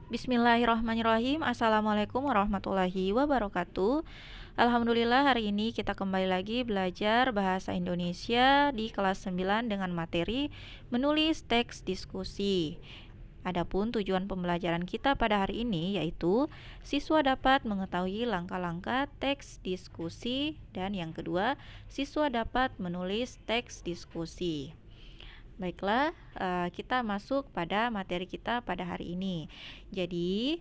Bismillahirrahmanirrahim. Assalamualaikum warahmatullahi wabarakatuh. Alhamdulillah hari ini kita kembali lagi belajar bahasa Indonesia di kelas 9 dengan materi menulis teks diskusi. Adapun tujuan pembelajaran kita pada hari ini yaitu siswa dapat mengetahui langkah-langkah teks diskusi dan yang kedua, siswa dapat menulis teks diskusi. Baiklah, kita masuk pada materi kita pada hari ini. Jadi,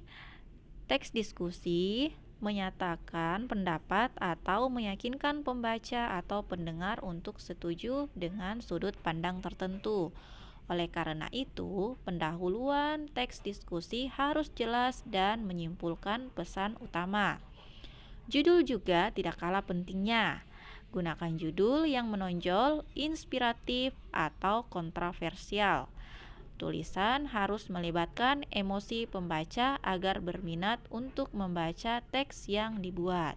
teks diskusi menyatakan pendapat atau meyakinkan pembaca atau pendengar untuk setuju dengan sudut pandang tertentu. Oleh karena itu, pendahuluan teks diskusi harus jelas dan menyimpulkan pesan utama. Judul juga tidak kalah pentingnya. Gunakan judul yang menonjol, inspiratif, atau kontroversial. Tulisan harus melibatkan emosi pembaca agar berminat untuk membaca teks yang dibuat.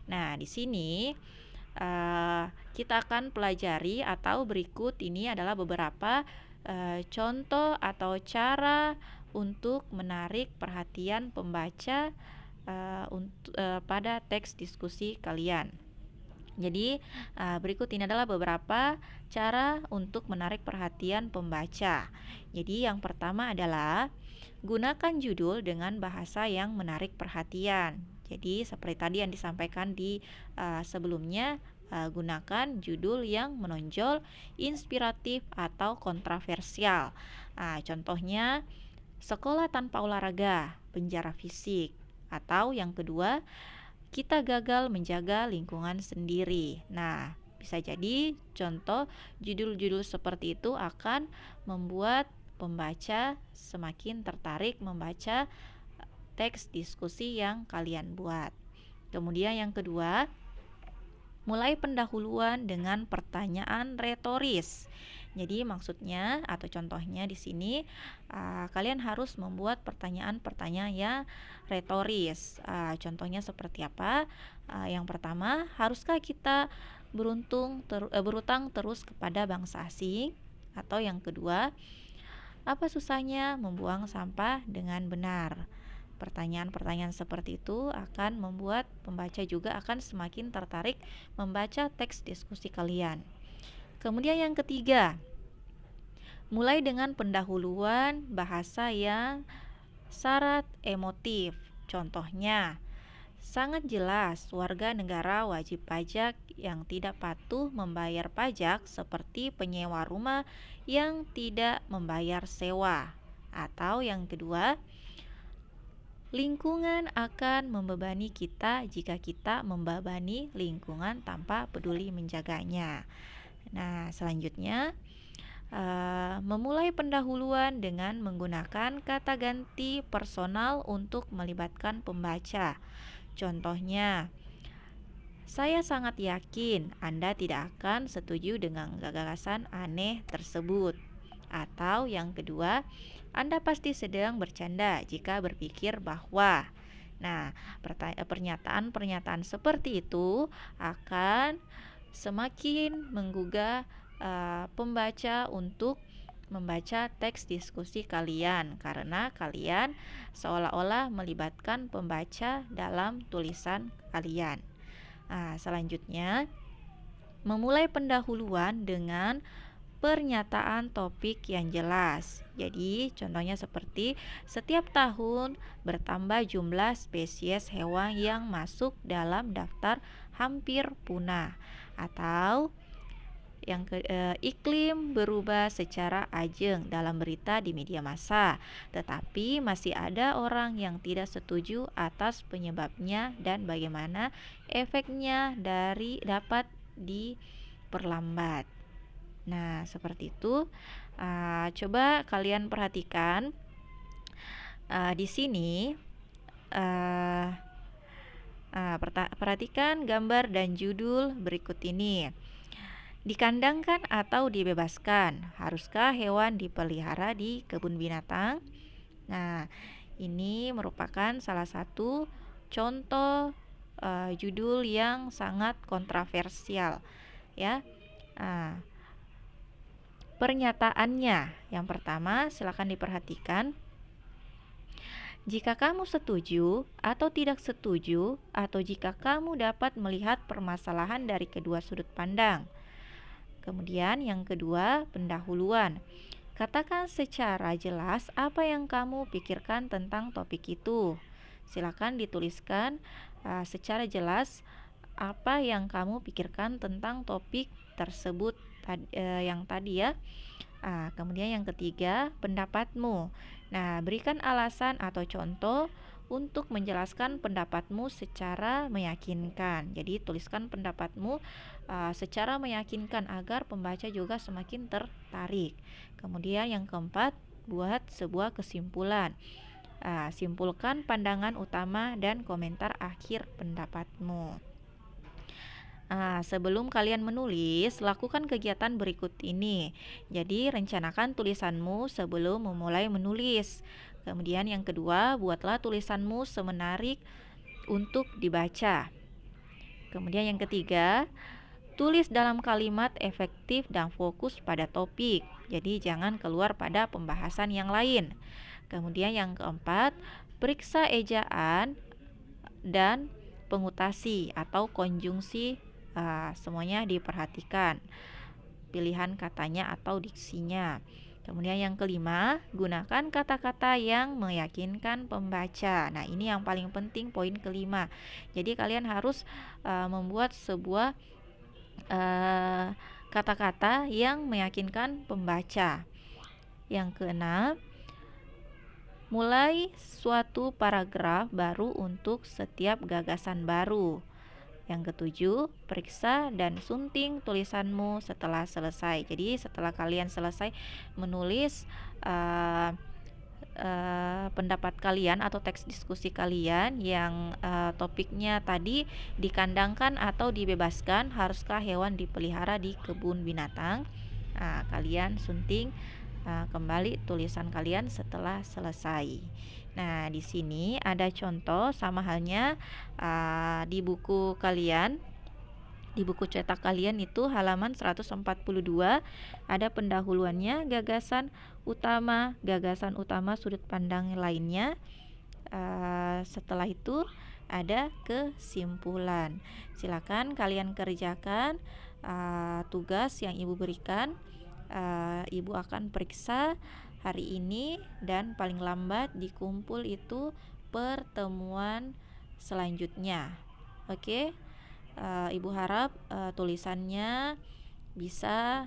Nah, di sini kita akan pelajari atau berikut ini adalah beberapa contoh atau cara untuk menarik perhatian pembaca pada teks diskusi kalian. Jadi berikut ini adalah beberapa cara untuk menarik perhatian pembaca. Jadi yang pertama adalah gunakan judul dengan bahasa yang menarik perhatian. Jadi seperti tadi yang disampaikan di sebelumnya, gunakan judul yang menonjol, inspiratif atau kontroversial. Contohnya sekolah tanpa olahraga, penjara fisik. Atau yang kedua, kita gagal menjaga lingkungan sendiri. Nah, bisa jadi contoh judul-judul seperti itu akan membuat pembaca semakin tertarik membaca teks diskusi yang kalian buat. Kemudian yang kedua, mulai pendahuluan dengan pertanyaan retoris. Jadi maksudnya atau contohnya di sini kalian harus membuat pertanyaan-pertanyaan yang retoris. Contohnya seperti apa? Yang pertama, haruskah kita berutang terus kepada bangsa asing? Atau yang kedua, apa susahnya membuang sampah dengan benar? Pertanyaan-pertanyaan seperti itu akan membuat pembaca juga akan semakin tertarik membaca teks diskusi kalian. Kemudian yang ketiga, mulai dengan pendahuluan bahasa yang syarat emotif. Contohnya, sangat jelas warga negara wajib pajak yang tidak patuh membayar pajak seperti penyewa rumah yang tidak membayar sewa. Atau yang kedua, lingkungan akan membebani kita jika kita membebani lingkungan tanpa peduli menjaganya. Nah, selanjutnya memulai pendahuluan dengan menggunakan kata ganti personal untuk melibatkan pembaca. Contohnya, saya sangat yakin Anda tidak akan setuju dengan gagasan aneh tersebut. Atau yang kedua, Anda pasti sedang bercanda jika berpikir bahwa. Nah, pernyataan-pernyataan seperti itu akan semakin menggugah pembaca untuk membaca teks diskusi kalian karena kalian seolah-olah melibatkan pembaca dalam tulisan kalian. Selanjutnya, memulai pendahuluan dengan pernyataan topik yang jelas. Jadi, contohnya seperti setiap tahun bertambah jumlah spesies hewan yang masuk dalam daftar hampir punah. Atau iklim berubah secara ajeng dalam berita di media massa, tetapi masih ada orang yang tidak setuju atas penyebabnya dan bagaimana efeknya dapat diperlambat. Nah, seperti itu. Coba kalian perhatikan di sini. Perhatikan gambar dan judul berikut ini. Dikandangkan atau dibebaskan? Haruskah hewan dipelihara di kebun binatang? Nah, ini merupakan salah satu contoh judul yang sangat kontroversial, ya. Pernyataannya, yang pertama, silakan diperhatikan. Jika kamu setuju atau tidak setuju, atau jika kamu dapat melihat permasalahan dari kedua sudut pandang. Kemudian yang kedua, pendahuluan. Katakan secara jelas apa yang kamu pikirkan tentang topik itu. Silakan dituliskan secara jelas apa yang kamu pikirkan tentang topik tersebut yang tadi ya. Kemudian yang ketiga, pendapatmu. Nah, berikan alasan atau contoh untuk menjelaskan pendapatmu secara meyakinkan. Jadi, tuliskan pendapatmu secara meyakinkan agar pembaca juga semakin tertarik. Kemudian yang keempat, buat sebuah kesimpulan. Simpulkan pandangan utama dan komentar akhir pendapatmu. Sebelum kalian menulis, lakukan kegiatan berikut ini. Jadi, rencanakan tulisanmu sebelum memulai menulis. Kemudian yang kedua, buatlah tulisanmu semenarik untuk dibaca. Kemudian yang ketiga, tulis dalam kalimat efektif dan fokus pada topik. Jadi, jangan keluar pada pembahasan yang lain. Kemudian yang keempat, periksa ejaan dan pengutasi atau konjungsi. Semuanya diperhatikan, pilihan katanya atau diksinya. Kemudian yang kelima, gunakan kata-kata yang meyakinkan pembaca. Nah, ini yang paling penting, poin kelima. Jadi kalian harus membuat sebuah kata-kata yang meyakinkan pembaca. Yang keenam, mulai suatu paragraf baru untuk setiap gagasan baru. Yang ketujuh, periksa dan sunting tulisanmu setelah selesai. Jadi setelah kalian selesai menulis pendapat kalian atau teks diskusi kalian yang topiknya tadi dikandangkan atau dibebaskan, haruskah hewan dipelihara di kebun binatang? Kalian sunting kembali tulisan kalian setelah selesai. Nah, di sini ada contoh sama halnya di buku kalian. Di buku cetak kalian itu halaman 142 ada pendahuluannya, gagasan utama, sudut pandang lainnya. Setelah itu ada kesimpulan. Silakan kalian kerjakan tugas yang Ibu berikan. Ibu akan periksa hari ini dan paling lambat dikumpul itu pertemuan selanjutnya. Oke. Ibu harap tulisannya bisa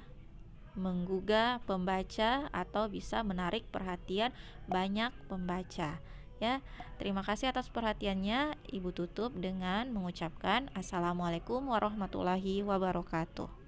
menggugah pembaca atau bisa menarik perhatian banyak pembaca ya. Terima kasih atas perhatiannya. Ibu tutup dengan mengucapkan Assalamualaikum warahmatullahi wabarakatuh.